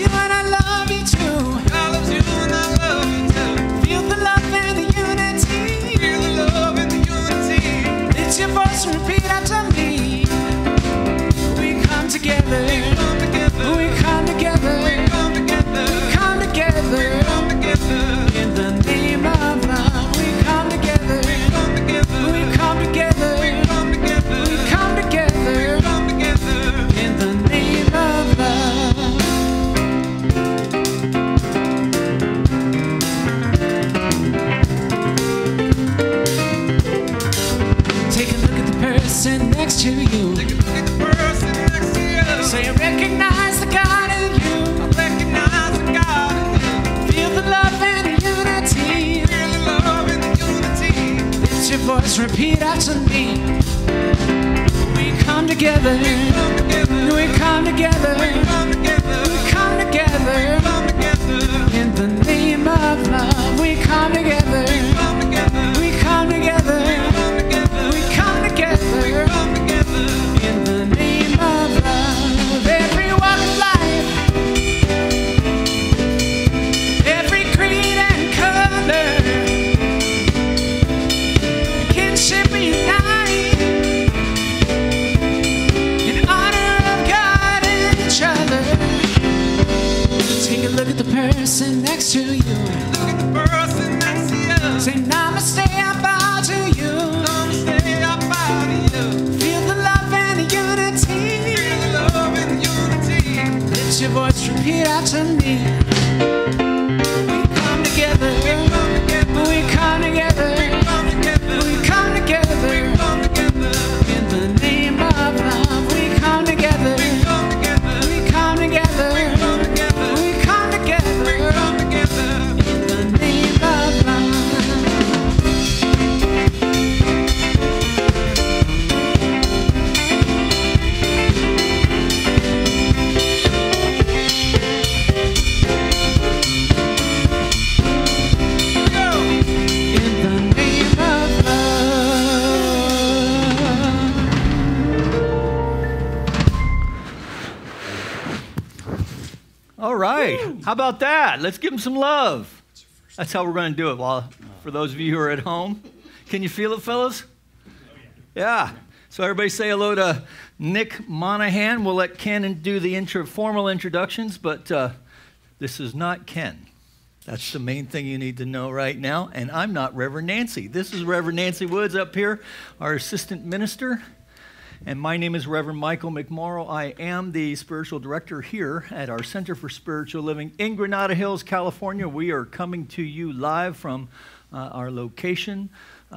you and I love you too. God loves you and I love you too. Feel the love and the unity. Feel the love and the unity. Lift your voice and repeat after me. We come together. We come together. We come together. We come together. We come together. We come together. In the name of love, we come together. We come together. We come together. We come together. We come together. We come together. In the name of love. Take a look at the person next to you. Take a look at the person next to you. Say, I recognize the God in you. I recognize the God in you. Feel the love and the unity. Feel the love and the unity. Lift your voice, repeat after me. We come together. We come together. We come together. We come together. We come together. We come together. In the name of love, we come together. We come together. We come together. We come together. We come together. We come together. In the name of love, every walk of life, every creed and color, kinship unite in honor of God and each other. Take a look at the person next to you. Look at the person next to you. Say namaste, I bow to you. Namaste, I bow to you. Feel the love and the unity. Feel the love and the unity. Lift your voice, repeat after me. We come together. We come together. We come together. We come together. We come together. We come together. In the name of love, we come together. We come together. We come together. We come together. We come together. We come together. In the name of love. In the name of love. All right. How about that? Let's give them some love. That's how we're going to do it. Well, for those of you who are at home, can you feel it, fellas? Yeah. So everybody say hello to Nick Monahan. We'll let Ken do the formal introductions, but this is not Ken. That's the main thing you need to know right now. And I'm not Reverend Nancy. This is Reverend Nancy Woods up here, our assistant minister. And my name is Reverend Michael McMorrow. I am the spiritual director here at our Center for Spiritual Living in Granada Hills, California. We are coming to you live from our location,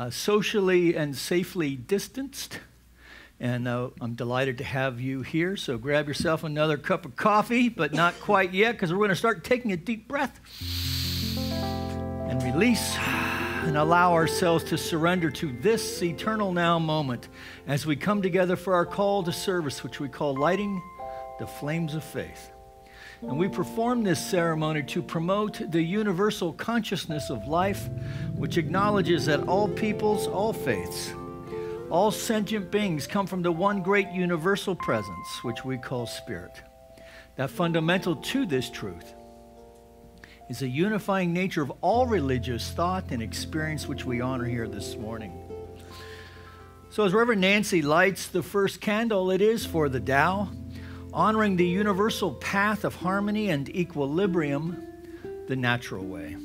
socially and safely distanced. And I'm delighted to have you here. So grab yourself another cup of coffee, but not quite yet, because we're going to start taking a deep breath and release and allow ourselves to surrender to this eternal now moment as we come together for our call to service, which we call lighting the flames of faith. And we perform this ceremony to promote the universal consciousness of life, which acknowledges that all peoples, all faiths, all sentient beings come from the one great universal presence, which we call spirit. That fundamental to this truth is a unifying nature of all religious thought and experience, which we honor here this morning. So as Reverend Nancy lights the first candle, it is for the Tao, honoring the universal path of harmony and equilibrium, the natural way.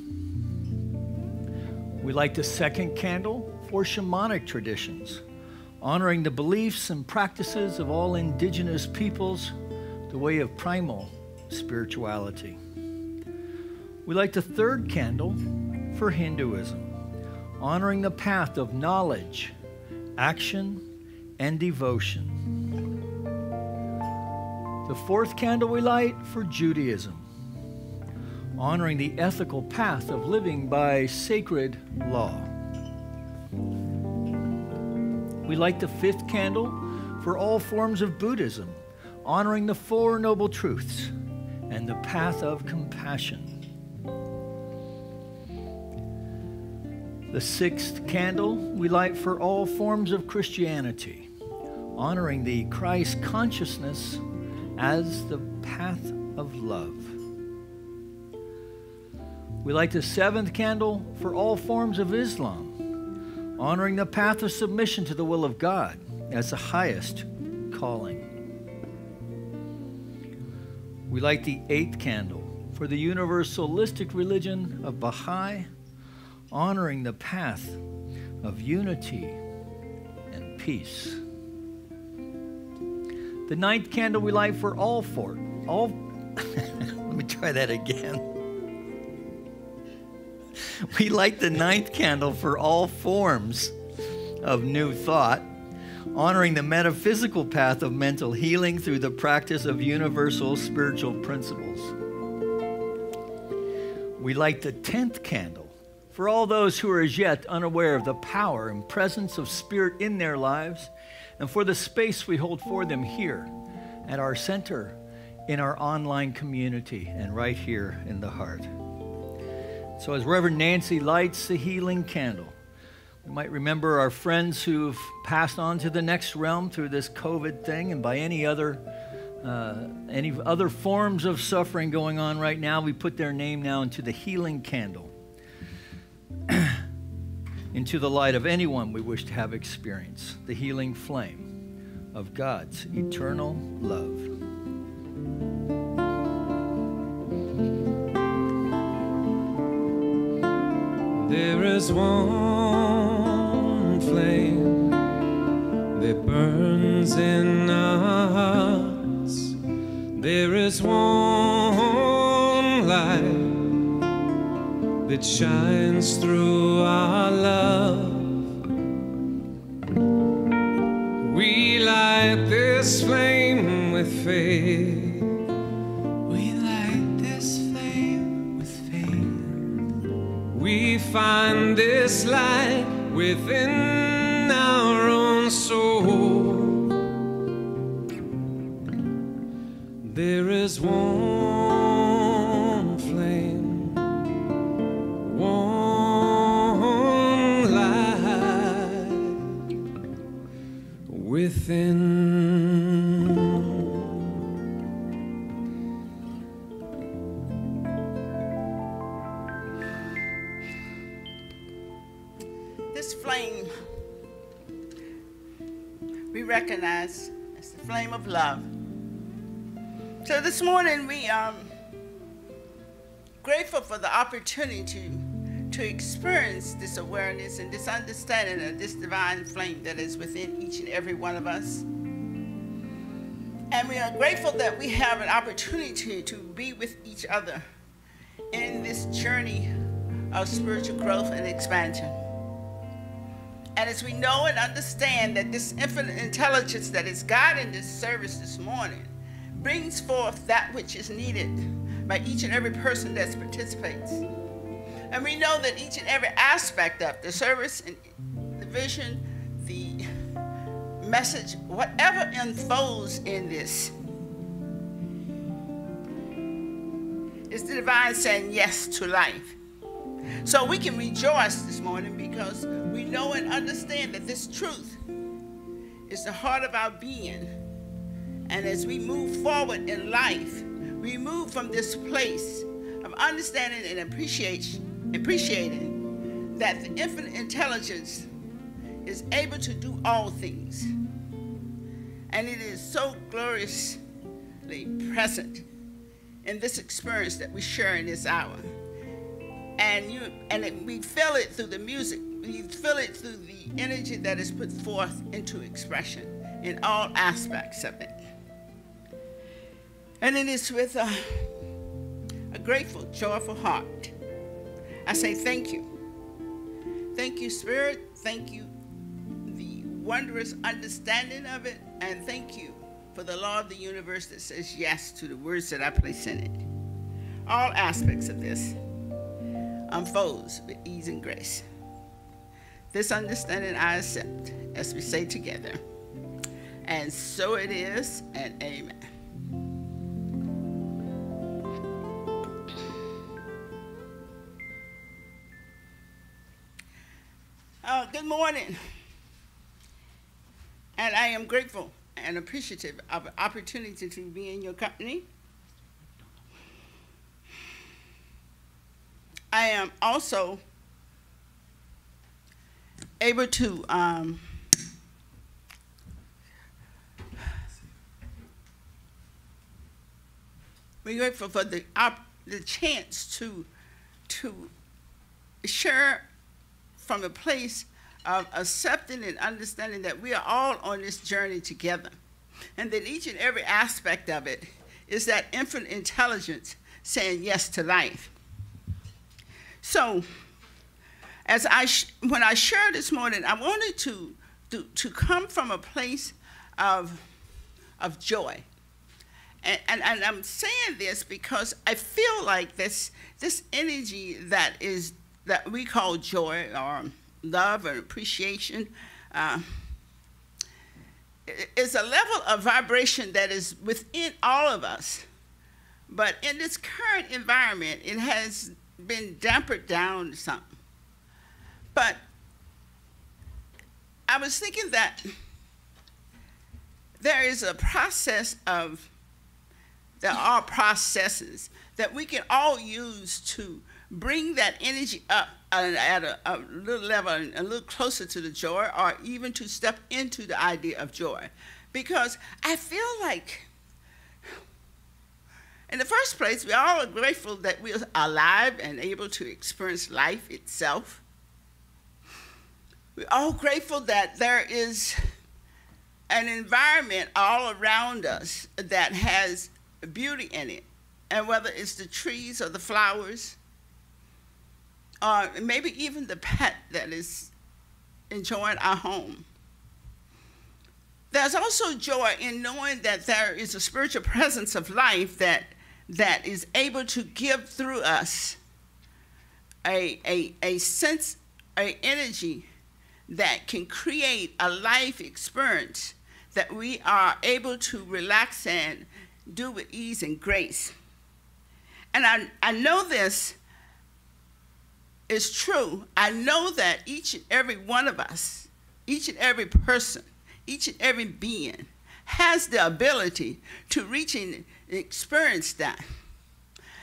We light the second candle for shamanic traditions, honoring the beliefs and practices of all indigenous peoples, the way of primal spirituality. We light the third candle for Hinduism, honoring the path of knowledge, action, and devotion. The fourth candle we light for Judaism, honoring the ethical path of living by sacred law. We light the fifth candle for all forms of Buddhism, honoring the Four Noble Truths and the path of compassion. The sixth candle we light for all forms of Christianity, honoring the Christ consciousness as the path of love. We light the seventh candle for all forms of Islam, honoring the path of submission to the will of God as the highest calling. We light the eighth candle for the universalistic religion of Baha'i, honoring the path of unity and peace. The ninth candle we light for let me try that again. We light the ninth candle for all forms of new thought, honoring the metaphysical path of mental healing through the practice of universal spiritual principles. We light the 10th candle for all those who are as yet unaware of the power and presence of Spirit in their lives, and for the space we hold for them here at our center, in our online community, and right here in the heart. So as Reverend Nancy lights the healing candle, we might remember our friends who've passed on to the next realm through this COVID thing, and by any other forms of suffering going on right now. We put their name now into the healing candle, into the light of anyone we wish to have experience the healing flame of God's eternal love. There is one flame that burns in our hearts. There is one light that shines through our love. We light this flame with faith. We light this flame with faith. We find this light within our own soul. There is one flame, one light within. This flame we recognize as the flame of love. So this morning we are grateful for the opportunity to experience this awareness and this understanding of this divine flame that is within each and every one of us. And we are grateful that we have an opportunity to be with each other in this journey of spiritual growth and expansion. And as we know and understand that this infinite intelligence that is guiding this service this morning brings forth that which is needed by each and every person that participates. And we know that each and every aspect of the service and the vision, the message, whatever unfolds in this, is the divine saying yes to life. So we can rejoice this morning because we know and understand that this truth is the heart of our being. And as we move forward in life, we move from this place of understanding and appreciating that the infinite intelligence is able to do all things. And it is so gloriously present in this experience that we share in this hour. And we feel it through the music. We feel it through the energy that is put forth into expression in all aspects of it. And it is with a grateful, joyful heart I say thank you. Thank you, Spirit. Thank you, the wondrous understanding of it. And thank you for the law of the universe that says yes to the words that I place in it. All aspects of this unfolds with ease and grace. This understanding I accept as we say together. And so it is, and amen. Good morning. And I am grateful and appreciative of the opportunity to be in your company. I I am also able to we're grateful for the chance to share from a place of accepting and understanding that we are all on this journey together, and that each and every aspect of it is that infinite intelligence saying yes to life. So, when I shared this morning, I wanted to come from a place of joy. And I'm saying this because I feel like this energy that we call joy or love or appreciation is a level of vibration that is within all of us. But in this current environment, it has been dampened down something. But I was thinking that there is a process there are processes that we can all use to bring that energy up at a little level, a little closer to the joy, or even to step into the idea of joy. Because I feel like, in the first place, we all are grateful that we are alive and able to experience life itself. We're all grateful that there is an environment all around us that has beauty in it, and whether it's the trees or the flowers, or maybe even the pet that is enjoying our home. There's also joy in knowing that there is a spiritual presence of life that is able to give through us a sense, an energy that can create a life experience that we are able to relax and do with ease and grace. And I know this is true. I know that each and every one of us, each and every person, each and every being has the ability to reach and experience that.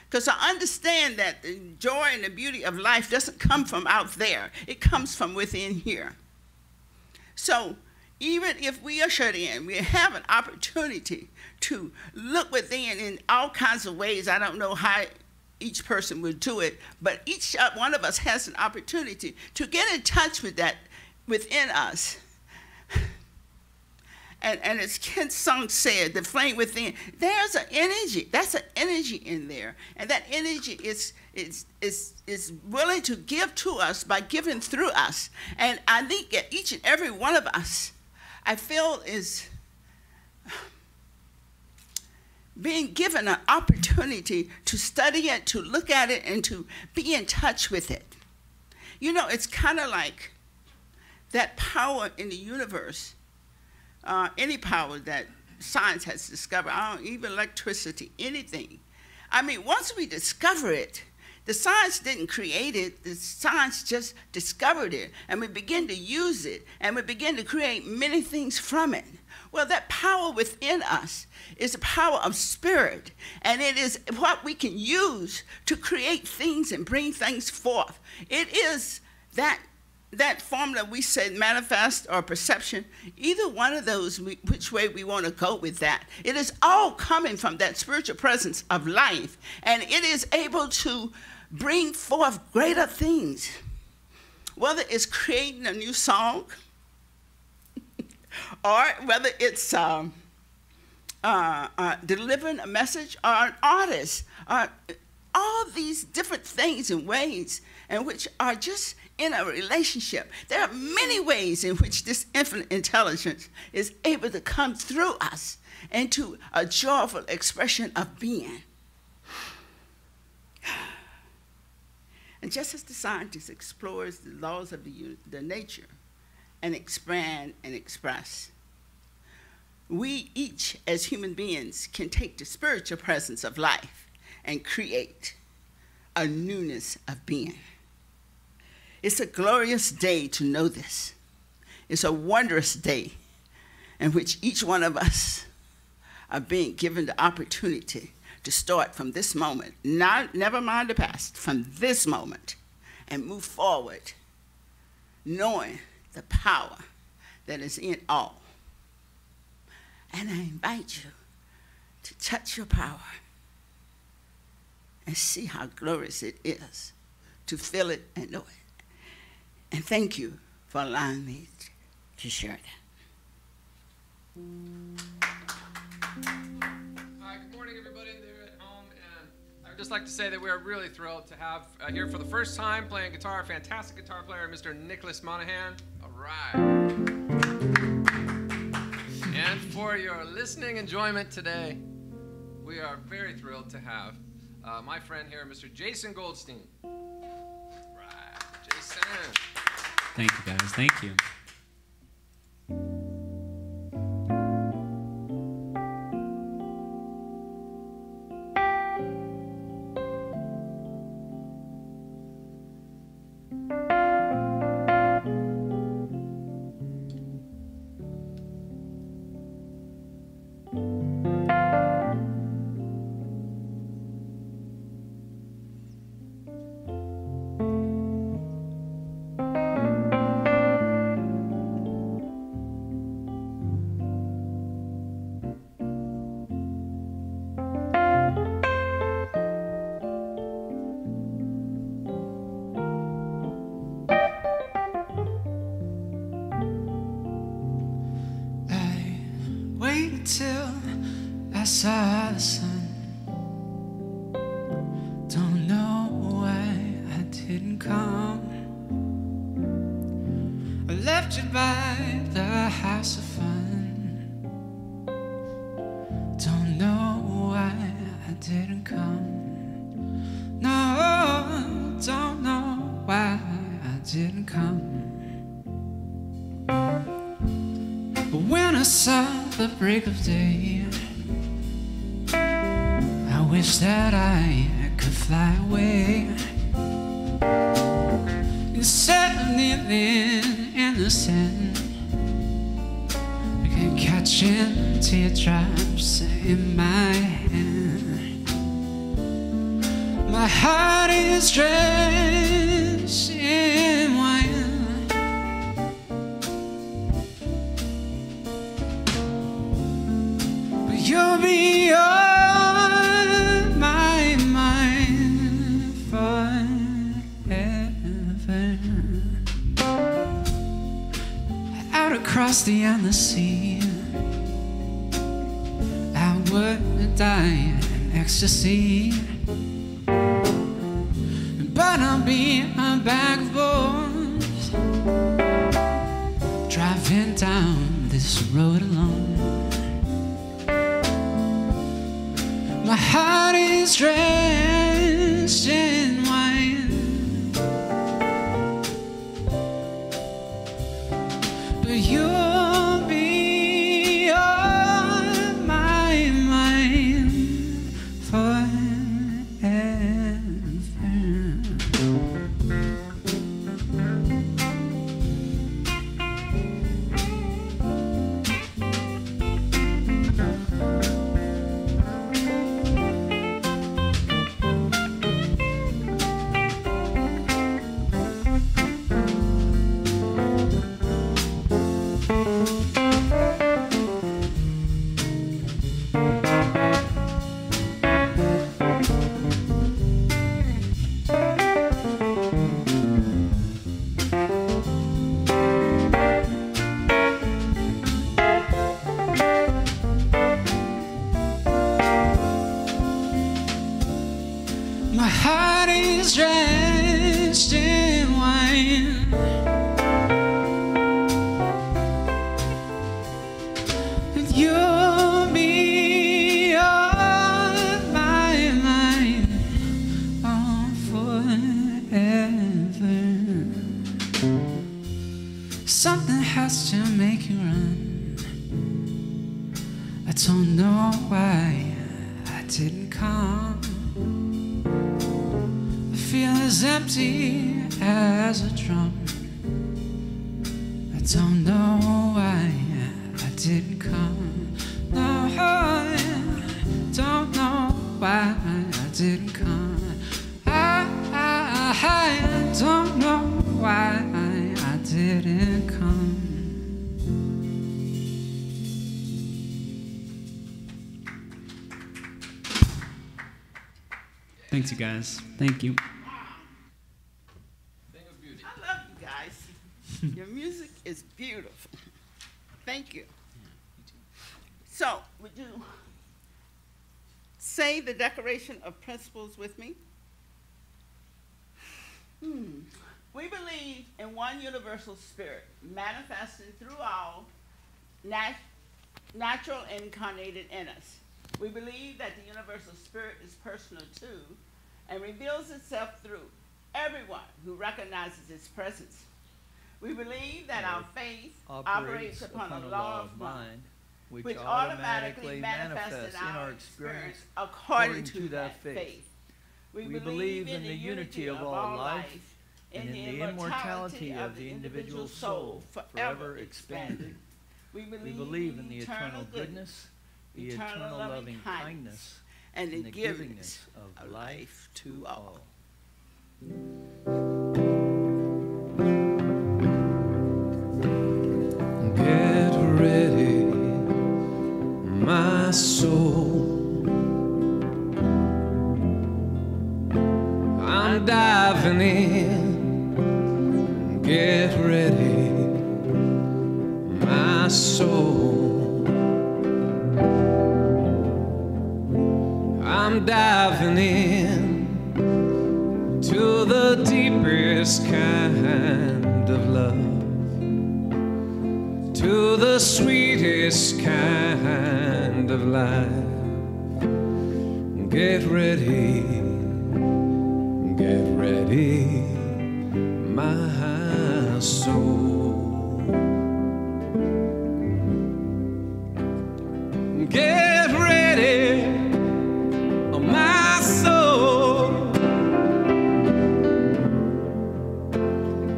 Because I understand that the joy and the beauty of life doesn't come from out there. It comes from within here. So even if we are shut in, we have an opportunity to look within in all kinds of ways. I don't know how each person would do it, but each one of us has an opportunity to get in touch with that within us. And as Ken Sung said, the flame within, there's an energy. That's an energy in there. And that energy is willing to give to us by giving through us. And I think that each and every one of us, I feel, is being given an opportunity to study it, to look at it, and to be in touch with it. You know, it's kind of like that power in the universe, any power that science has discovered, even electricity, anything. I mean, once we discover it, the science didn't create it, the science just discovered it, and we begin to use it, and we begin to create many things from it. Well, that power within us is the power of spirit, and it is what we can use to create things and bring things forth. It is that formula we said, manifest or perception, either one of those, which way we want to go with that. It is all coming from that spiritual presence of life, and it is able to bring forth greater things, whether it's creating a new song, or whether it's delivering a message, or an artist, all these different things and ways in which are just in a relationship. There are many ways in which this infinite intelligence is able to come through us into a joyful expression of being. And just as the scientist explores the laws of the nature and expand and express, we each as human beings can take the spiritual presence of life and create a newness of being. It's a glorious day to know this. It's a wondrous day in which each one of us are being given the opportunity to start from this moment, never mind the past, from this moment, and move forward, knowing the power that is in all. And I invite you to touch your power and see how glorious it is to feel it and know it. And thank you for allowing me to share that. Hi, good morning, everybody there at home. And I would just like to say that we are really thrilled to have here for the first time playing guitar, fantastic guitar player, Mr. Nicholas Monahan. All right. And for your listening enjoyment today, we are very thrilled to have my friend here, Mr. Jason Goldstein. Right, Jason. Thank you, guys. Thank you. Till I saw the sun. Don't know why I didn't come. I left you by the house of fun. Don't know why I didn't come. No, don't know why I didn't come. But when I saw the break of day, I wish that I could fly away instead of kneeling in the sand, catching teardrops in my hand. My heart is drenched in wine. You'll be on my mind forever. Out across the endless sea, I would die in ecstasy, but I'll be a bag of bones, driving down this road alone. My heart is drenched in wine, but you'll be on my mind forever. My heart is drenched in wine, and you'll be on my mind forever. Something has to make you run. I don't know why I didn't come. Feel as empty as a drum. I don't know why I didn't come. No, I don't know why I didn't come. I don't know why I didn't come. Thanks, you guys. Thank you. I love you guys. Your music is beautiful. Thank you. So, would you say the Declaration of Principles with me? We believe in one universal spirit, manifesting through all natural and incarnated in us. We believe that the universal spirit is personal too, and reveals itself through everyone who recognizes its presence. We believe that our faith operates upon a law of mind, which automatically manifests in our experience according to that faith. We believe in the unity of all life and in the immortality of the individual soul forever expanding. We believe in the eternal goodness, the eternal loving kindness, and the givingness of life to all. Get ready, my soul. I'm diving in. Get ready, my soul. I'm diving in to the deepest kind of love, to the sweetest kind of life. Get ready, my soul. Get ready, my soul.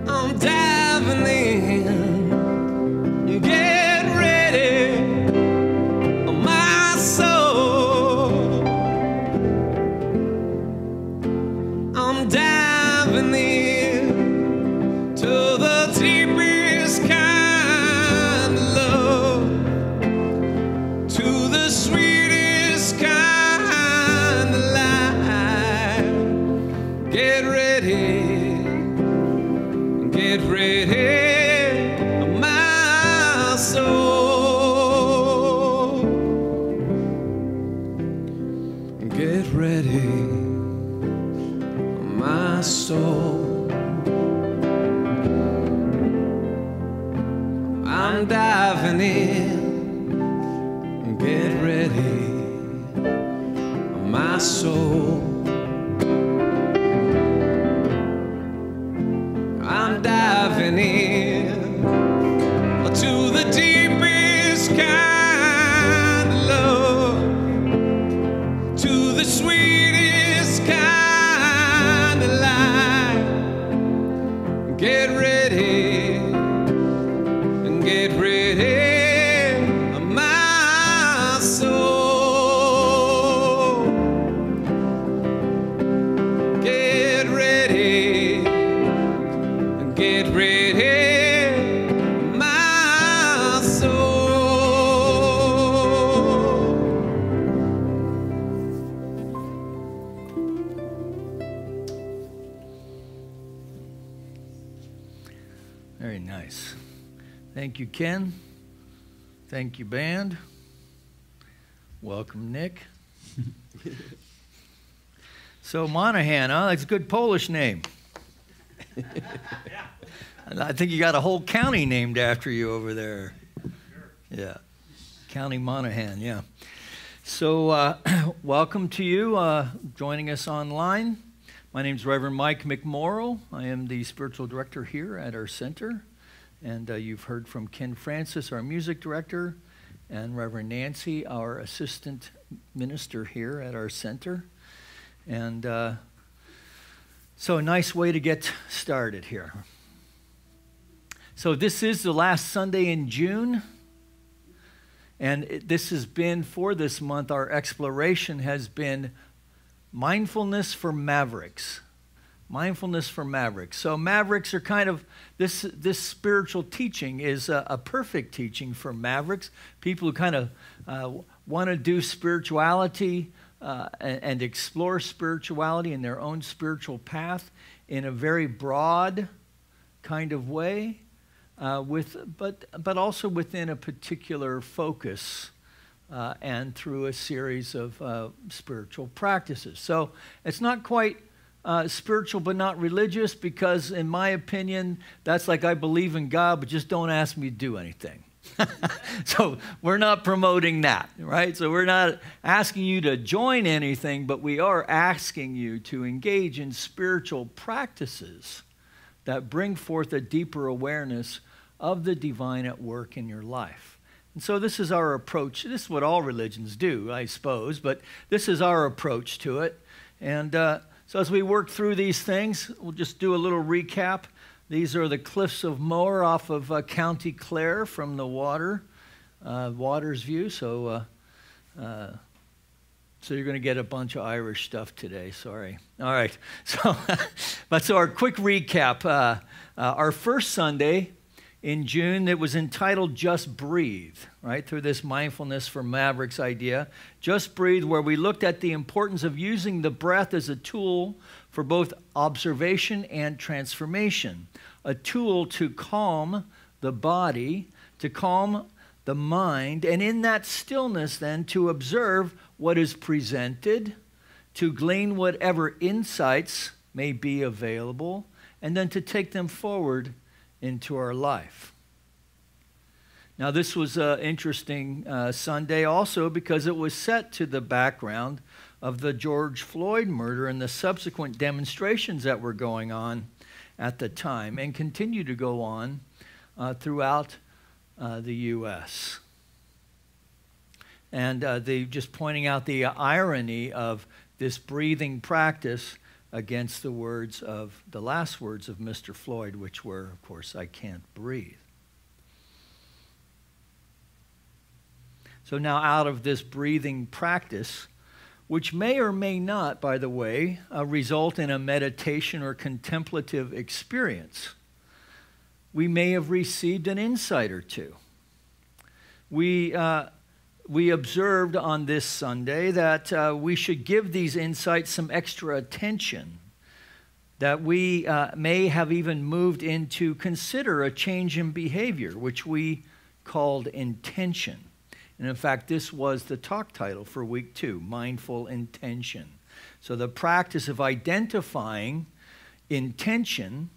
I'm diving in. Get ready, my soul. I'm diving in to the deepest kind of love, to the sweetest kind of life. Get ready, my soul. Get ready, my soul. I'm diving in. Get ready, my soul. I'm diving in to the deepest kind of love, to the sweetest kind of life. Get ready, my soul. Get ready, my soul. Very nice. Thank you, Ken. Thank you, band. Welcome, Nick. So Monahan, huh? That's a good Polish name. I think you got a whole county named after you over there. Yeah, County Monahan, yeah. So welcome to you joining us online. My name is Reverend Mike McMorrow. I am the spiritual director here at our center. And you've heard from Ken Francis, our music director, and Reverend Nancy, our assistant minister here at our center. And so a nice way to get started here. So this is the last Sunday in June. And this has been, for this month, our exploration has been Mindfulness for Mavericks. Mindfulness for Mavericks. So Mavericks are kind of, this spiritual teaching is a perfect teaching for Mavericks, people who kind of want to do spirituality and explore spirituality in their own spiritual path in a very broad kind of way, but also within a particular focus and through a series of spiritual practices. So it's not quite spiritual but not religious, because in my opinion, that's like I believe in God, but just don't ask me to do anything. So we're not promoting that, right? So we're not asking you to join anything, but we are asking you to engage in spiritual practices that bring forth a deeper awareness of the divine at work in your life. And so this is our approach. This is what all religions do, I suppose, but this is our approach to it. And so as we work through these things, we'll just do a little recap. These are the cliffs of Moher off of County Clare from the water's view. So you're going to get a bunch of Irish stuff today. Sorry. All right. So our quick recap. Our first Sunday in June, it was entitled Just Breathe, right? Through this Mindfulness for Mavericks idea. Just Breathe, where we looked at the importance of using the breath as a tool for both observation and transformation. A tool to calm the body, to calm the mind, and in that stillness then to observe what is presented, to glean whatever insights may be available, and then to take them forward into our life. Now, this was an interesting Sunday also because it was set to the background of the George Floyd murder and the subsequent demonstrations that were going on at the time and continue to go on throughout the U.S. And just pointing out the irony of this breathing practice against the last words of Mr. Floyd, which were, of course, "I can't breathe." So now out of this breathing practice, which may or may not, by the way, result in a meditation or contemplative experience, we may have received an insight or two. We observed on this Sunday that we should give these insights some extra attention, that we may have even moved into consider a change in behavior, which we called intention. And in fact, this was the talk title for week 2, Mindful Intention. So the practice of identifying intention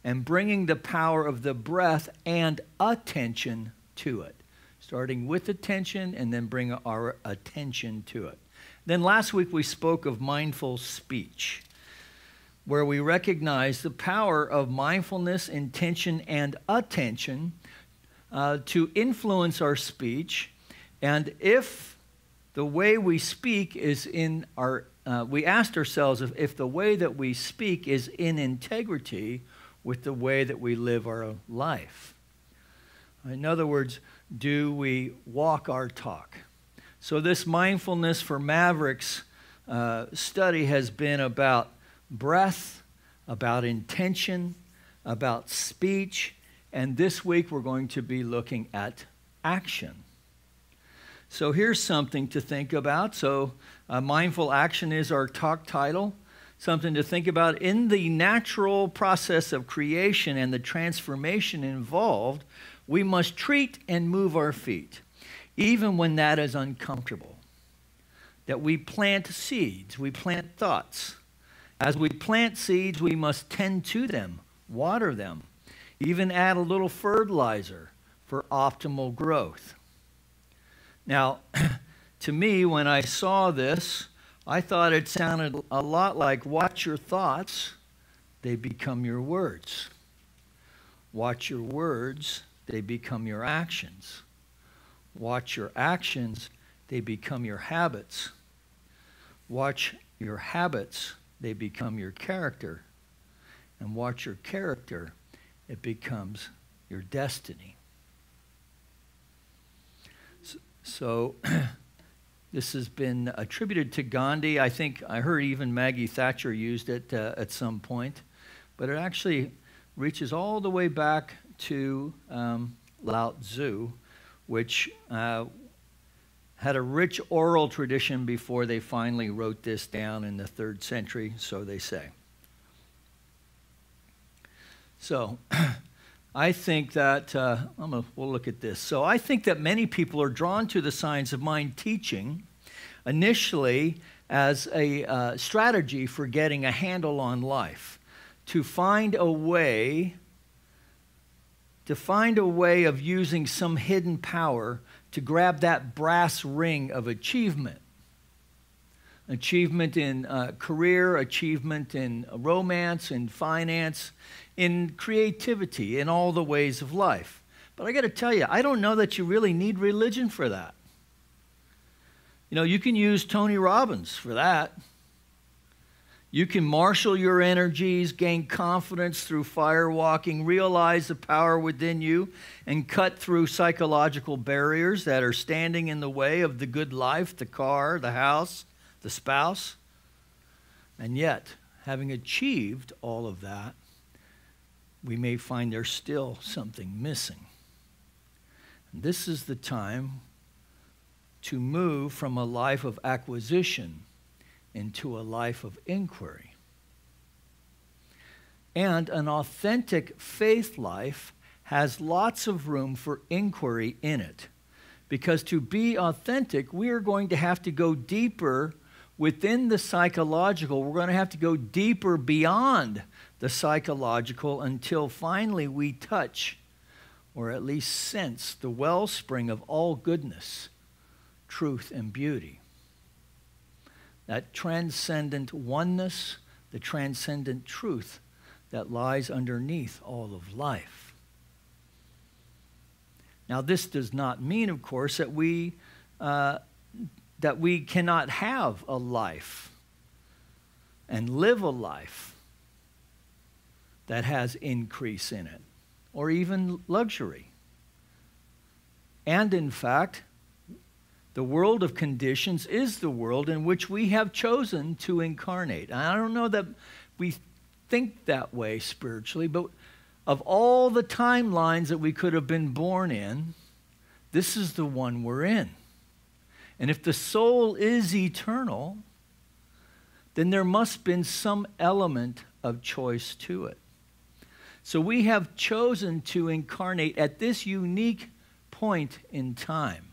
and bringing the power of the breath and attention to it. Starting with attention and then bring our attention to it. Then last week we spoke of mindful speech, where we recognize the power of mindfulness, intention, and attention to influence our speech. And if the way we speak is in our, we asked ourselves if the way that we speak is in integrity with the way that we live our life. In other words, do we walk our talk? So this Mindfulness for Mavericks study has been about breath, about intention, about speech, and this week we're going to be looking at action. So here's something to think about. So mindful action is our talk title. Something to think about in the natural process of creation and the transformation involved. We must treat and move our feet, even when that is uncomfortable. That we plant seeds, we plant thoughts. As we plant seeds, we must tend to them, water them, even add a little fertilizer for optimal growth. Now, to me, when I saw this, I thought it sounded a lot like watch your thoughts, they become your words. Watch your words, they become your actions. Watch your actions, they become your habits. Watch your habits, they become your character. And watch your character, it becomes your destiny. So This has been attributed to Gandhi. I think I heard even Maggie Thatcher used it at some point. But it actually reaches all the way back to Lao Tzu, which had a rich oral tradition before they finally wrote this down in the 3rd century, so they say. So I think that, we'll look at this. So I think that many people are drawn to the Science of Mind teaching initially as a strategy for getting a handle on life, to find a way of using some hidden power to grab that brass ring of achievement. Achievement in career, achievement in romance, in finance, in creativity, in all the ways of life. But I got to tell you, I don't know that you really need religion for that. You know, you can use Tony Robbins for that. You can marshal your energies, gain confidence through firewalking, realize the power within you, and cut through psychological barriers that are standing in the way of the good life, the car, the house, the spouse. And yet, having achieved all of that, we may find there's still something missing. And this is the time to move from a life of acquisition into a life of inquiry. And an authentic faith life has lots of room for inquiry in it. Because to be authentic, we are going to have to go deeper within the psychological. We're going to have to go deeper beyond the psychological until finally we touch, or at least sense, the wellspring of all goodness, truth, and beauty. That transcendent oneness, the transcendent truth that lies underneath all of life. Now, this does not mean, of course, that we cannot have a life and live a life that has increase in it, or even luxury. And in fact, the world of conditions is the world in which we have chosen to incarnate. And I don't know that we think that way spiritually, but of all the timelines that we could have been born in, this is the one we're in. And if the soul is eternal, then there must have been some element of choice to it. So we have chosen to incarnate at this unique point in time,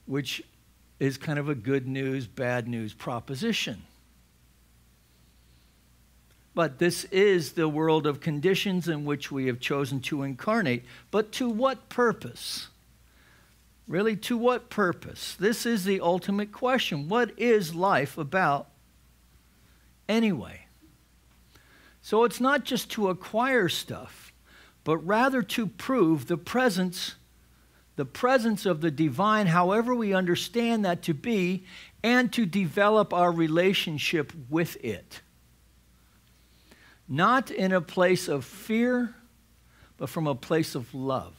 which is kind of a good news, bad news proposition. But this is the world of conditions in which we have chosen to incarnate. But to what purpose? Really, to what purpose? This is the ultimate question. What is life about anyway? So it's not just to acquire stuff, but rather to prove the presence of the divine, however we understand that to be, and to develop our relationship with it. Not in a place of fear, but from a place of love.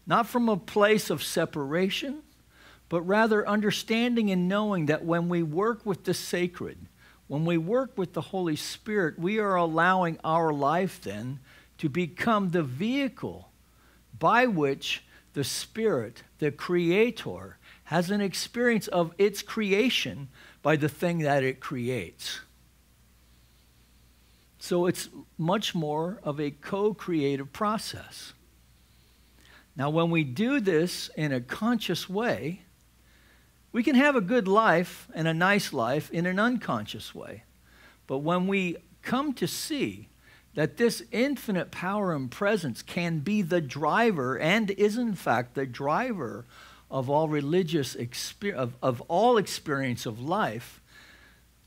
Not from a place of separation, but rather understanding and knowing that when we work with the sacred, when we work with the Holy Spirit, we are allowing our life then to become the vehicle by which the Spirit, the Creator, has an experience of its creation by the thing that it creates. So it's much more of a co-creative process. Now, when we do this in a conscious way, we can have a good life and a nice life in an unconscious way. But when we come to see that this infinite power and presence can be the driver, and is in fact the driver of all religious experience, of all experience of life,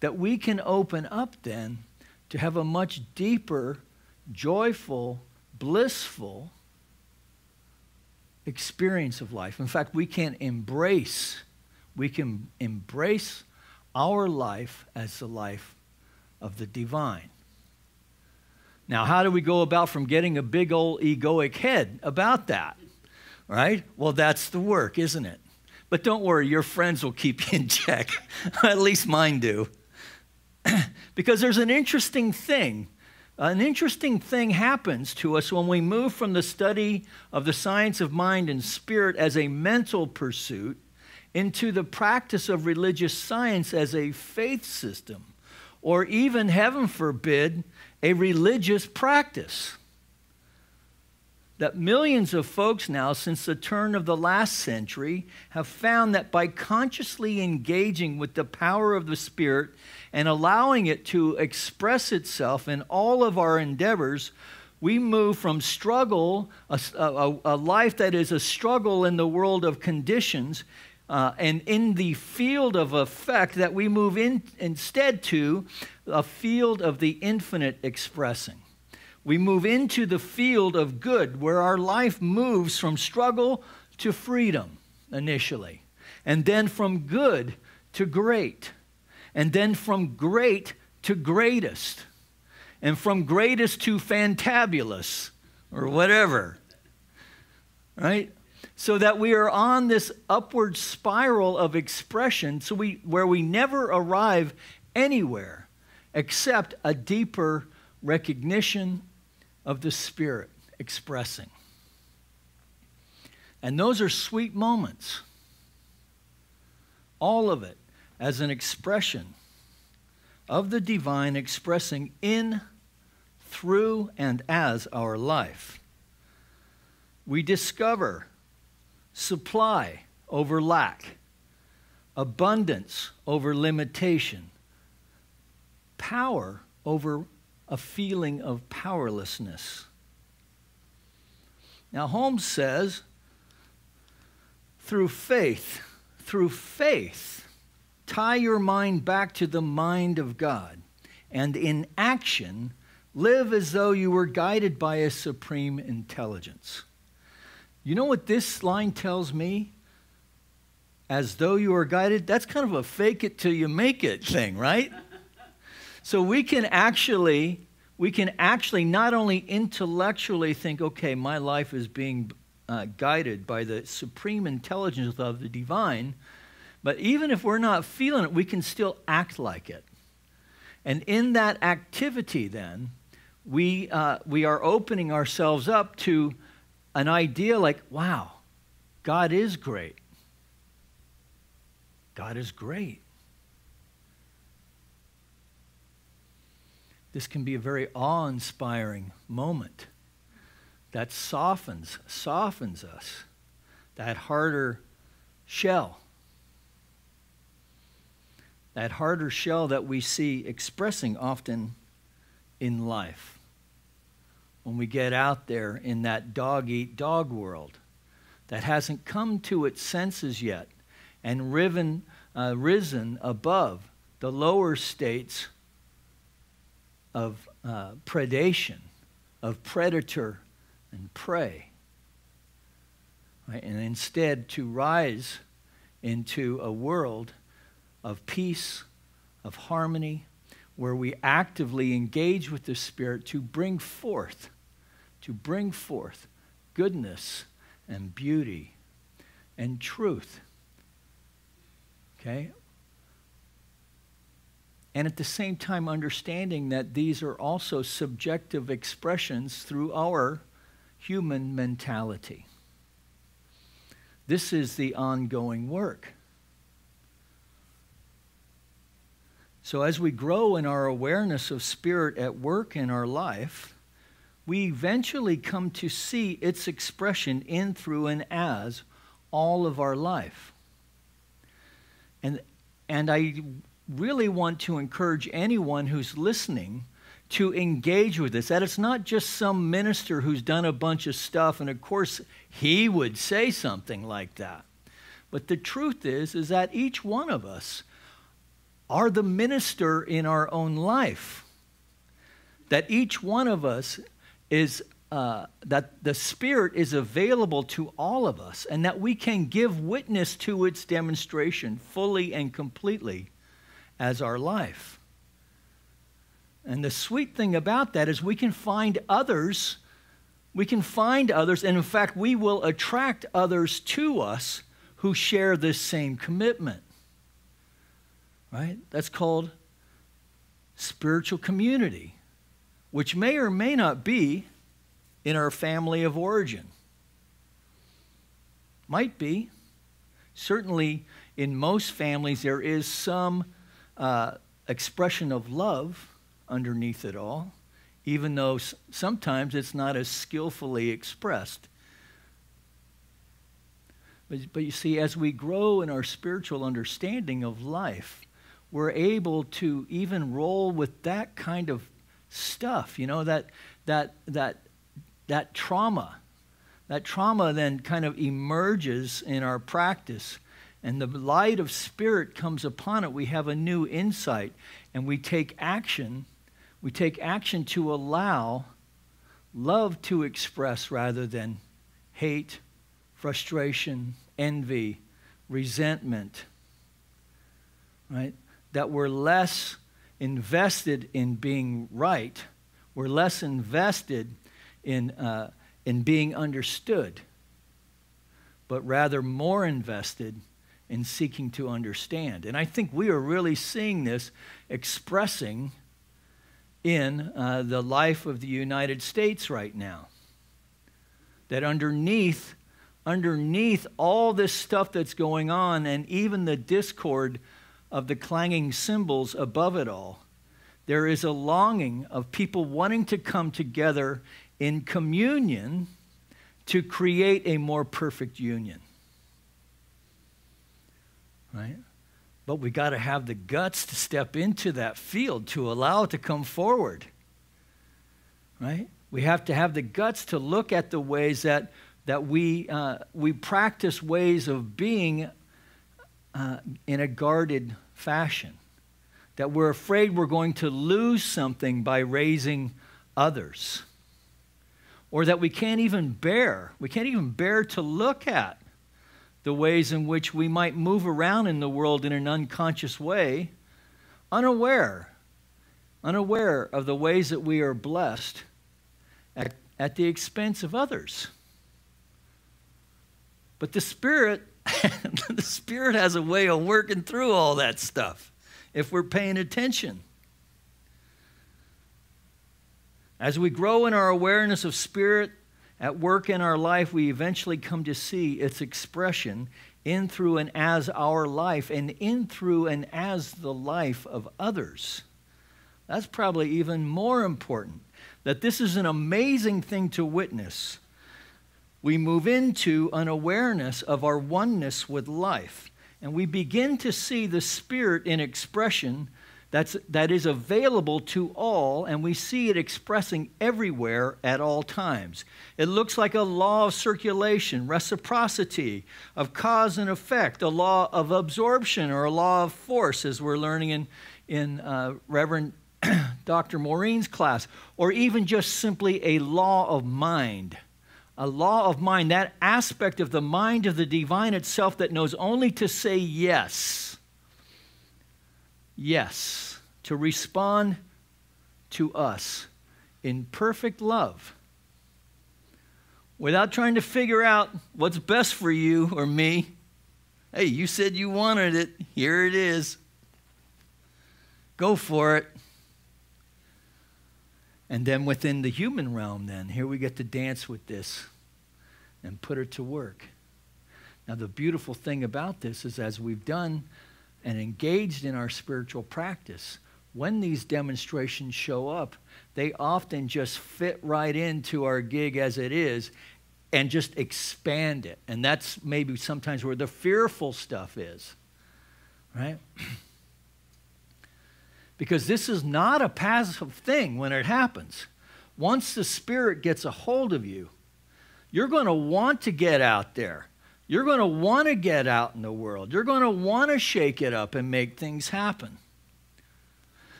that we can open up then to have a much deeper, joyful, blissful experience of life. In fact, we can embrace our life as the life of the divine. Now, how do we go about from getting a big old egoic head about that? Right? Well, that's the work, isn't it? But don't worry, your friends will keep you in check. At least mine do. Because there's an interesting thing. An interesting thing happens to us when we move from the study of the science of mind and spirit as a mental pursuit into the practice of religious science as a faith system, or even, heaven forbid, a religious practice. That millions of folks now, since the turn of the last century, have found that by consciously engaging with the power of the Spirit and allowing it to express itself in all of our endeavors, we move from struggle, a life that is a struggle in the world of conditions, and in the field of effect, that we move in instead to a field of the infinite expressing. We move into the field of good, where our life moves from struggle to freedom initially, and then from good to great, and then from great to greatest, and from greatest to fantabulous, or whatever, right? So that we are on this upward spiral of expression, where we never arrive anywhere except a deeper recognition of the Spirit expressing. And those are sweet moments. All of it as an expression of the divine expressing in, through, and as our life. We discover supply over lack, abundance over limitation, power over a feeling of powerlessness. Now, Holmes says, through faith, tie your mind back to the mind of God, and in action, live as though you were guided by a supreme intelligence. You know what this line tells me? As though you are guided, that's kind of a fake it till you make it thing, right? So we can actually not only intellectually think, okay, my life is being guided by the supreme intelligence of the divine, but even if we're not feeling it, we can still act like it. And in that activity then, we are opening ourselves up to an idea like, wow, God is great. God is great. This can be a very awe-inspiring moment that softens us, that harder shell. That harder shell that we see expressing often in life. When we get out there in that dog-eat-dog world that hasn't come to its senses yet and risen above the lower states of predation, of predator and prey, right? And instead to rise into a world of peace, of harmony, where we actively engage with the Spirit to bring forth goodness and beauty and truth. Okay? And at the same time understanding that these are also subjective expressions through our human mentality. This is the ongoing work. So as we grow in our awareness of Spirit at work in our life, we eventually come to see its expression in, through, and as all of our life. And I really want to encourage anyone who's listening to engage with this, that it's not just some minister who's done a bunch of stuff, and of course he would say something like that. But the truth is that each one of us are the minister in our own life. That each one of us is, that the Spirit is available to all of us, and that we can give witness to its demonstration fully and completely as our life. And the sweet thing about that is we can find others, and in fact we will attract others to us who share this same commitment. Right? That's called spiritual community, which may or may not be in our family of origin. Might be. Certainly, in most families, there is some expression of love underneath it all, even though sometimes it's not as skillfully expressed. But you see, as we grow in our spiritual understanding of life, we're able to even roll with that kind of stuff, you know, that trauma. That trauma then kind of emerges in our practice, and the light of Spirit comes upon it. We have a new insight, and we take action. We take action to allow love to express rather than hate, frustration, envy, resentment, right? That we're less invested in being right. We're less invested in being understood, but rather more invested in seeking to understand. And I think we are really seeing this expressing in the life of the United States right now. That underneath all this stuff that's going on, and even the discord of the clanging cymbals above it all, there is a longing of people wanting to come together in communion to create a more perfect union. Right? But we got to have the guts to step into that field to allow it to come forward. Right? We have to have the guts to look at the ways that we practice ways of being in a guarded fashion. That we're afraid we're going to lose something by raising others. Or that we can't even bear to look at the ways in which we might move around in the world in an unconscious way, unaware of the ways that we are blessed at the expense of others. But the Spirit has a way of working through all that stuff if we're paying attention. As we grow in our awareness of Spirit at work in our life, we eventually come to see its expression in, through, and as our life, and in, through, and as the life of others. That's probably even more important, that this is an amazing thing to witness. We move into an awareness of our oneness with life, and we begin to see the Spirit in expression that is available to all, and we see it expressing everywhere at all times. It looks like a law of circulation, reciprocity, of cause and effect, a law of absorption or a law of force, as we're learning in Reverend Dr. Maureen's class, or even just simply a law of mind. A law of mind, that aspect of the mind of the divine itself that knows only to say yes. Yes, to respond to us in perfect love, without trying to figure out what's best for you or me. Hey, you said you wanted it. Here it is. Go for it. And then within the human realm, then, here we get to dance with this and put it to work. Now, the beautiful thing about this is, as we've done and engaged in our spiritual practice, when these demonstrations show up, they often just fit right into our gig as it is and just expand it. And that's maybe sometimes where the fearful stuff is, right? Because this is not a passive thing when it happens. Once the Spirit gets a hold of you, you're going to want to get out there. You're going to want to get out in the world. You're going to want to shake it up and make things happen.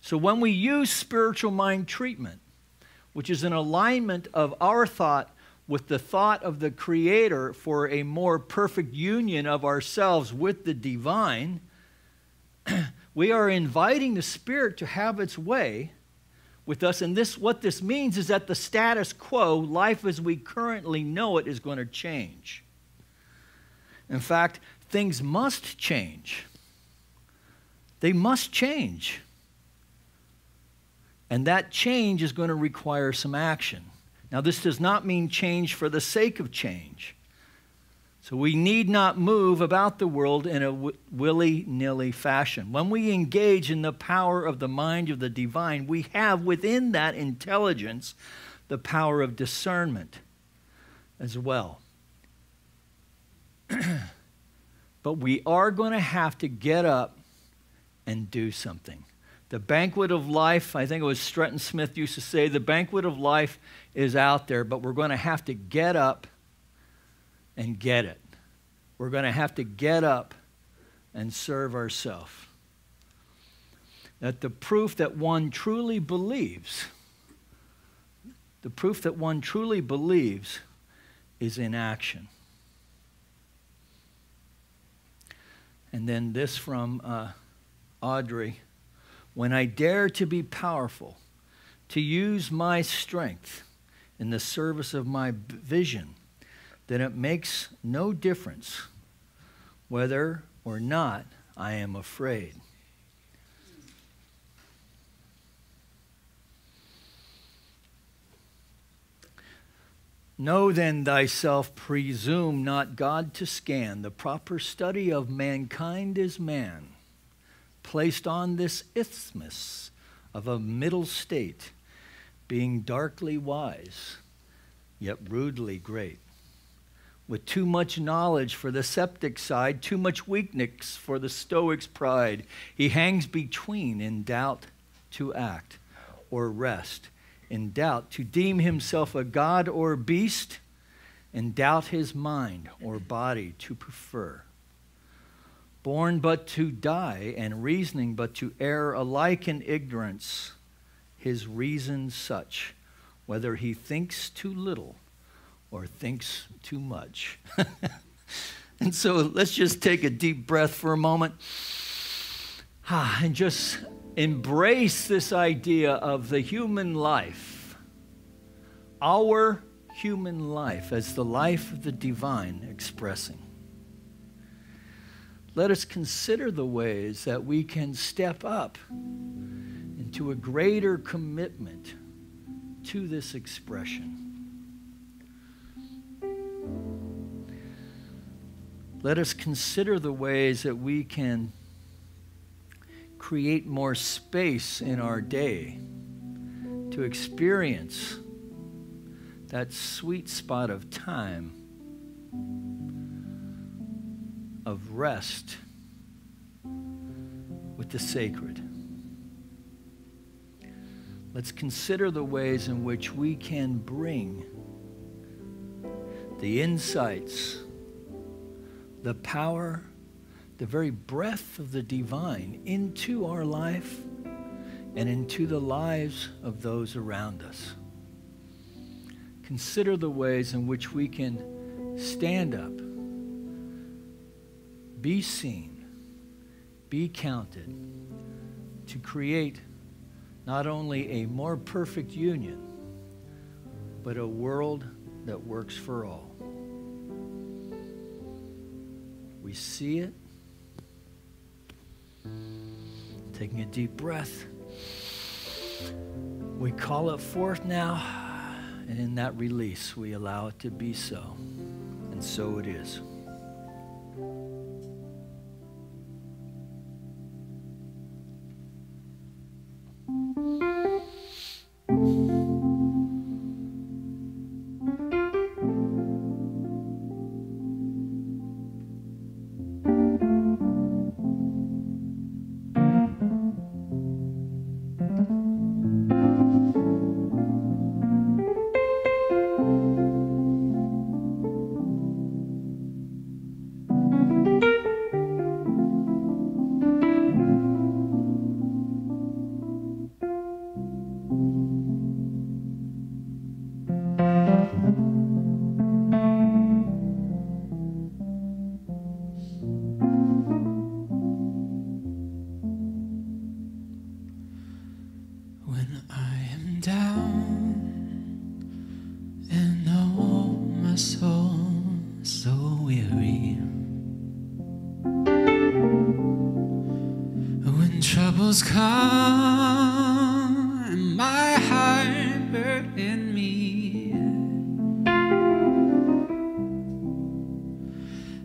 So when we use spiritual mind treatment, which is an alignment of our thought with the thought of the Creator for a more perfect union of ourselves with the divine, we are inviting the Spirit to have its way with us. And what this means is that the status quo, life as we currently know it, is going to change. In fact, things must change. They must change. And that change is going to require some action. Now, this does not mean change for the sake of change. So we need not move about the world in a willy-nilly fashion. When we engage in the power of the mind of the divine, we have within that intelligence the power of discernment as well. But we are going to have to get up and do something. The banquet of life, I think it was Stretton Smith used to say, the banquet of life is out there, but we're going to have to get up and get it. We're going to have to get up and serve ourselves. That the proof that one truly believes, the proof that one truly believes is in action. And then this from Audrey. When I dare to be powerful, to use my strength in the service of my vision, then it makes no difference whether or not I am afraid. Know then thyself, presume not God to scan. The proper study of mankind is man, placed on this isthmus of a middle state, being darkly wise, yet rudely great. With too much knowledge for the sceptic side, too much weakness for the stoic's pride, he hangs between, in doubt to act or rest, in doubt to deem himself a god or beast, in doubt his mind or body to prefer. Born but to die, and reasoning but to err, alike in ignorance, his reason such, whether he thinks too little or thinks too much. And so let's just take a deep breath for a moment and just embrace this idea of the human life, our human life as the life of the divine expressing. Let us consider the ways that we can step up into a greater commitment to this expression. Let us consider the ways that we can create more space in our day to experience that sweet spot of time, of rest with the sacred. Let's consider the ways in which we can bring the insights, the power, the very breath of the divine into our life and into the lives of those around us. Consider the ways in which we can stand up, be seen, be counted, to create not only a more perfect union, but a world that works for all. We see it. Taking a deep breath. We call it forth now, and in that release, we allow it to be so. And so it is. troubles come and my heart burden me,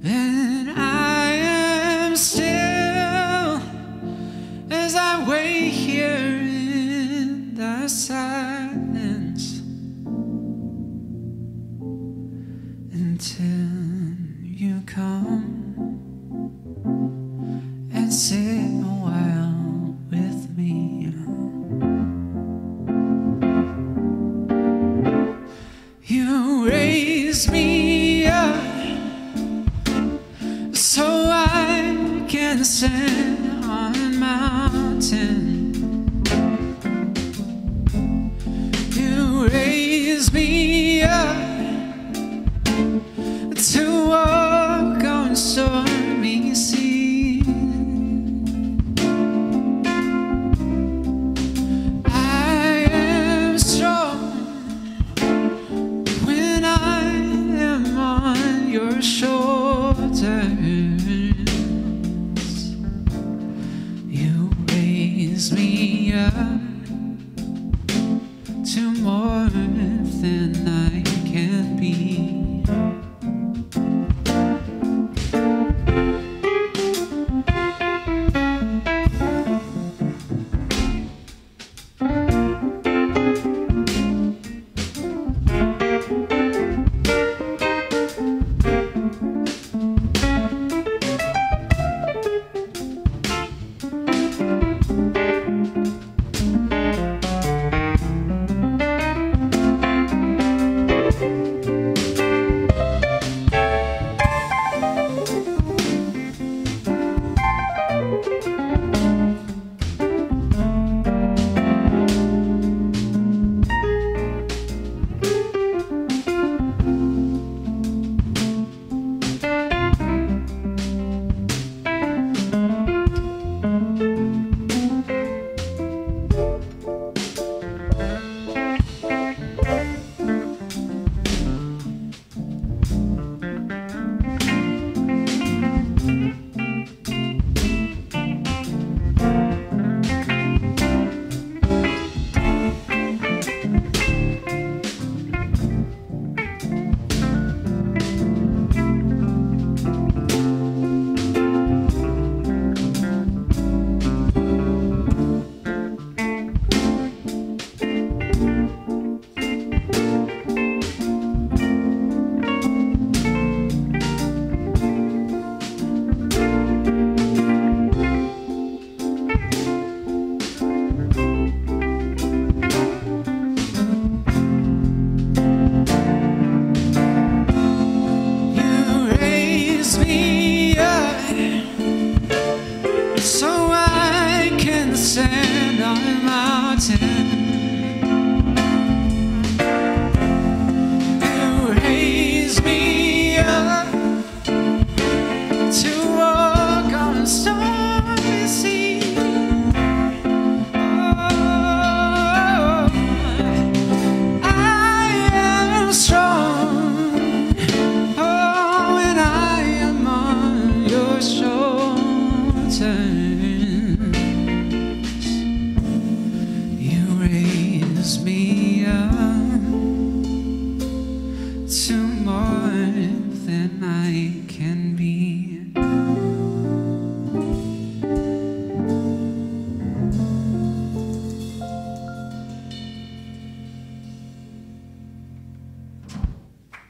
and I am still as I wait here in the silence until you come and sit a while with me. You raise me up so I can ascend on a mountain. You raise me up to walk on stormy seas. I am strong when I am on your shoulders. You raise me up to more than I can be.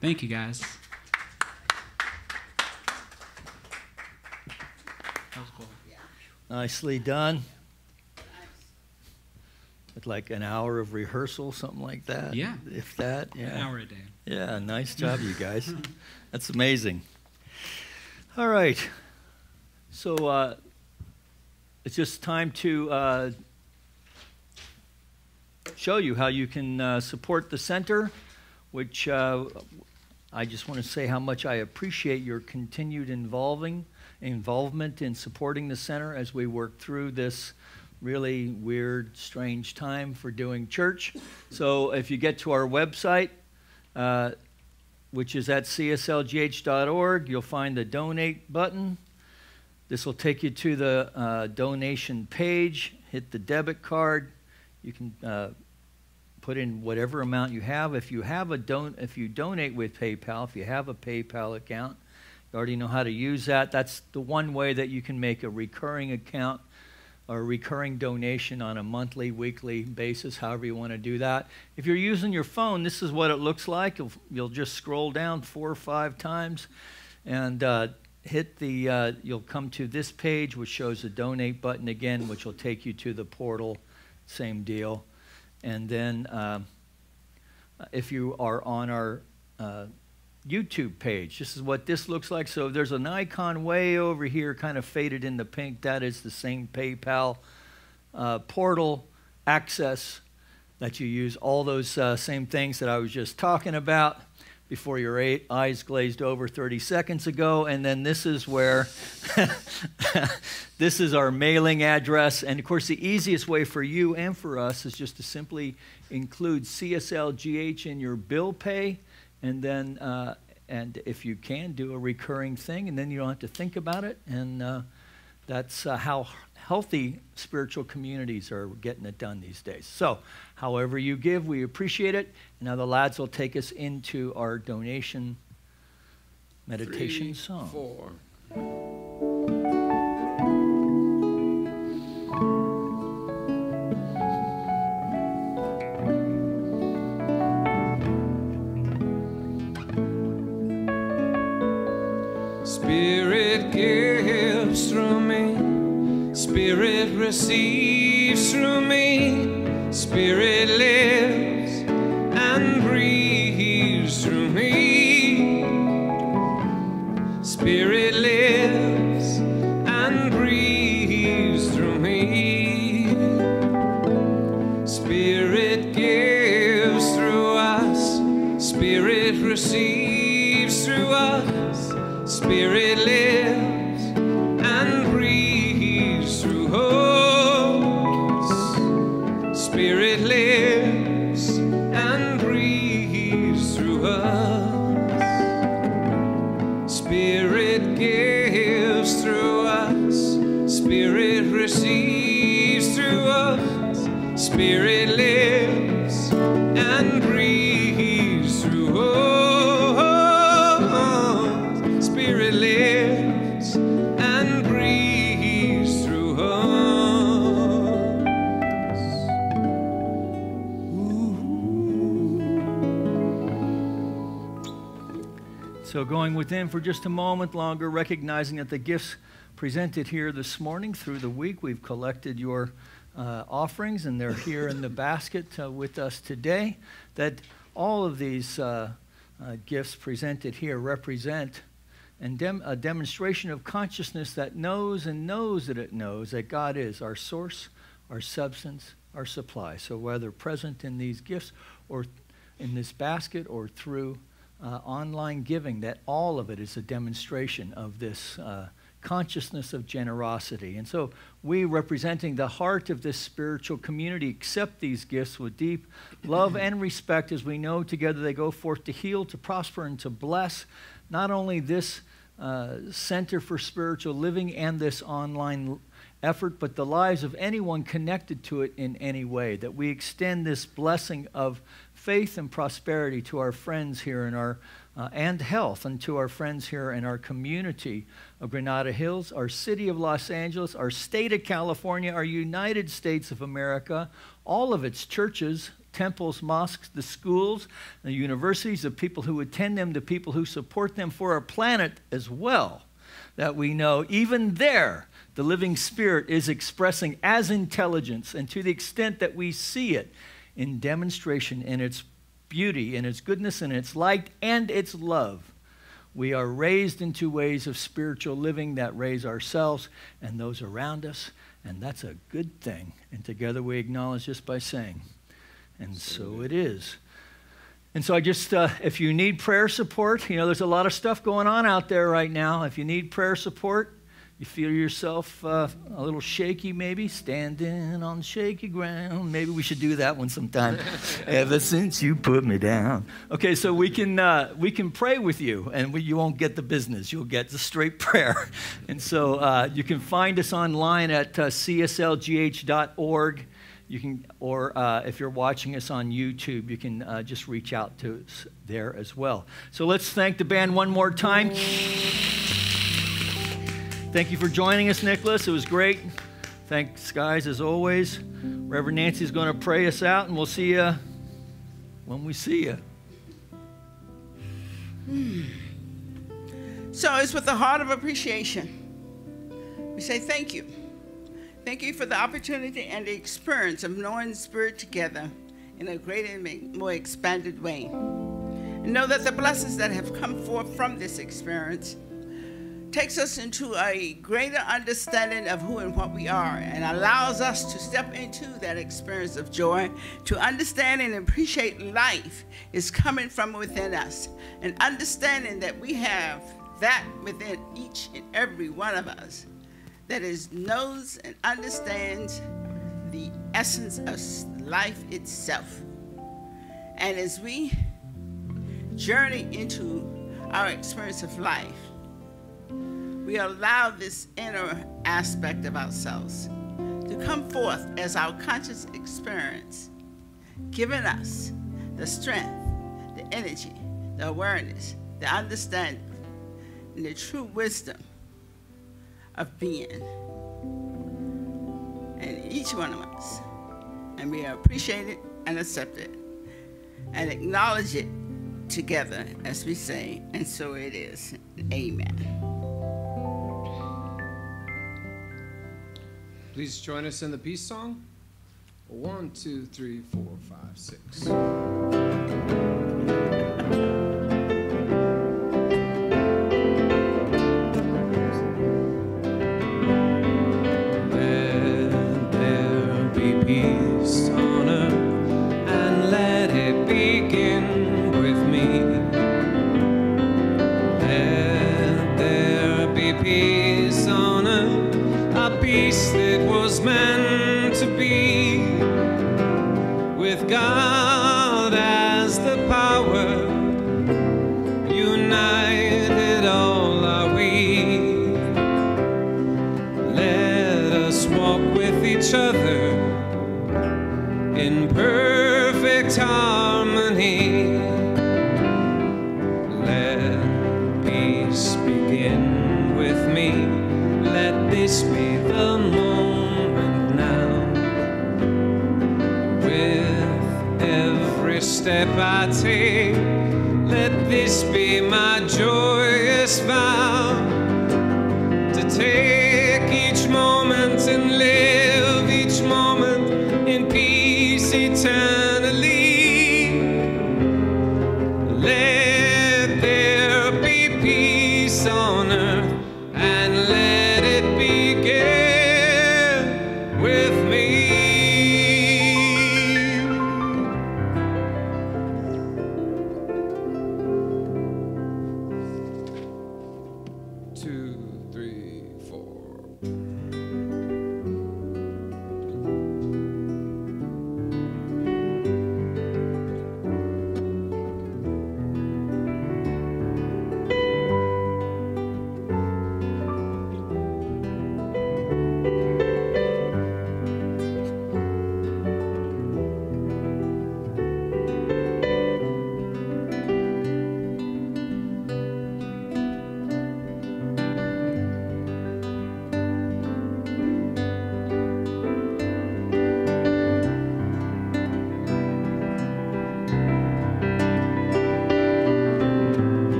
Thank you, guys. That was cool. Nicely done. With like an hour of rehearsal, something like that. Yeah. If that, yeah. An hour a day. Yeah, nice job, you guys. That's amazing. All right. So it's just time to show you how you can support the center, which I just want to say how much I appreciate your continued involvement in supporting the center as we work through this really weird, strange time for doing church. So if you get to our website, which is at cslgh.org, you'll find the donate button. This will take you to the donation page. Hit the debit card. You can put in whatever amount you have. If you donate with PayPal, if you have a PayPal account, you already know how to use that. That's the one way that you can make a recurring account or a recurring donation on a monthly, weekly basis, however you want to do that. If you're using your phone, this is what it looks like. You'll just scroll down 4 or 5 times and hit the, you'll come to this page, which shows the donate button again, which will take you to the portal, same deal. And then if you are on our YouTube page, this is what this looks like. So there's an icon way over here, kind of faded into pink. That is the same PayPal portal access that you use. All those same things that I was just talking about before your eyes glazed over 30 seconds ago. And then this is where, this is our mailing address. And of course, the easiest way for you and for us is just to simply include CSLGH in your bill pay. And then, and if you can, do a recurring thing, and then you don't have to think about it. And that's how healthy spiritual communities are getting it done these days. So, however you give, we appreciate it. And now the lads will take us into our donation meditation 3, song. 4. Spirit gives through me, Spirit receives through me, Spirit lives and breathes through me, Spirit lives and breathes through me, Spirit gives through us, Spirit receives through us, Spirit lives and breathes through us. Spirit lives and breathes through us. Spirit gives through us. Spirit receives through us. Spirit lives and breathes through us. Spirit lives and breathes through us. So going within for just a moment longer, recognizing that the gifts presented here this morning through the week, we've collected your offerings, and they're here in the basket with us today, that all of these gifts presented here represent a demonstration of consciousness that knows and knows that it knows that God is our source, our substance, our supply. So whether present in these gifts or in this basket or through online giving, that all of it is a demonstration of this consciousness of generosity. And so we, representing the heart of this spiritual community, accept these gifts with deep love and respect, as we know together they go forth to heal, to prosper, and to bless not only this Center for Spiritual Living and this online effort, but the lives of anyone connected to it in any way, that we extend this blessing of faith and prosperity to our friends here in our and health, and to our friends here in our community of Granada Hills, our city of Los Angeles, our state of California, our United States of America, all of its churches, temples, mosques, the schools, the universities, the people who attend them, the people who support them, for our planet as well, that we know even there the living spirit is expressing as intelligence, and to the extent that we see it in demonstration in its beauty, in its goodness, in its light, and its love, we are raised into ways of spiritual living that raise ourselves and those around us, and that's a good thing. And together we acknowledge this by saying, and so it is. And so I just, if you need prayer support, you know, there's a lot of stuff going on out there right now. If you need prayer support, you feel yourself a little shaky, maybe standing on shaky ground. Maybe we should do that one sometime. Ever since you put me down. Okay, so we can pray with you, and you won't get the business. You'll get the straight prayer. And so you can find us online at cslgh.org. You can, or if you're watching us on YouTube, you can just reach out to us there as well. So let's thank the band one more time. Thank you for joining us, Nicholas. It was great. Thanks, guys, as always. Reverend Nancy is going to pray us out, and we'll see you when we see you. So it's with a heart of appreciation. We say thank you. Thank you for the opportunity and the experience of knowing the Spirit together in a greater and more expanded way. And know that the blessings that have come forth from this experience takes us into a greater understanding of who and what we are, and allows us to step into that experience of joy, to understand and appreciate life is coming from within us, and understanding that we have that within each and every one of us that knows and understands the essence of life itself. And as we journey into our experience of life, we allow this inner aspect of ourselves to come forth as our conscious experience, giving us the strength, the energy, the awareness, the understanding, and the true wisdom of being in each one of us. And we appreciate it and accept it and acknowledge it together as we say, and so it is. Amen. Please join us in the peace song. 1, 2, 3, 4, 5, 6. Peace on earth, and let it begin with me. Let there be peace on earth, a peace that was meant to be, with God as the power, united all are we. Let us walk with each other in perfect harmony. Let peace begin with me. Let this be the moment now. With every step I take, let this be my joyous vow, to take each moment and live each moment in peace eternally.